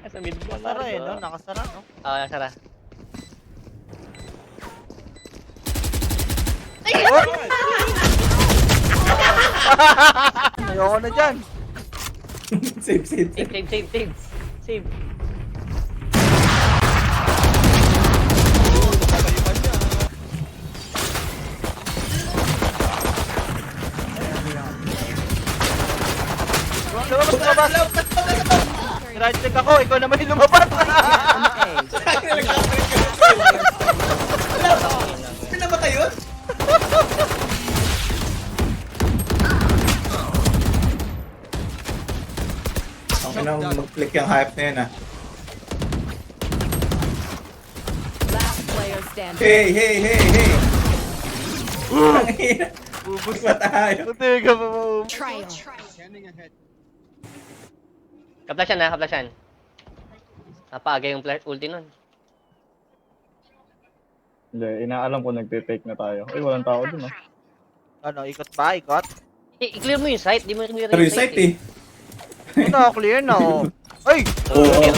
Sa mid ba? Nakasara eh, no? Nakasara, no? Oo, nakasara. Ayoko na dyan. Save, save, Save, save. save, save, save. Save. Lumabas, lumabas! Right check ako, ikaw naman yung lumabas! Ano na ba kayo? Ang ina mag-click yung hype na yun ah. Last player standing. Hey, hey, hey, hey! Ang ina. Ubus Pa tayo. Buti ka pa mo. Trial. Kaplasyan na, kaplasyan. Napaaga yung ulti nun. Hindi, inaalam ko nagpe-fake na tayo. Uy, walang tao dun ah. Ano, ikot ba? Ikot? I-clear mo yung site, di mo clear Pero yung site eh. Ito, clear na, oh. Ay! Oo.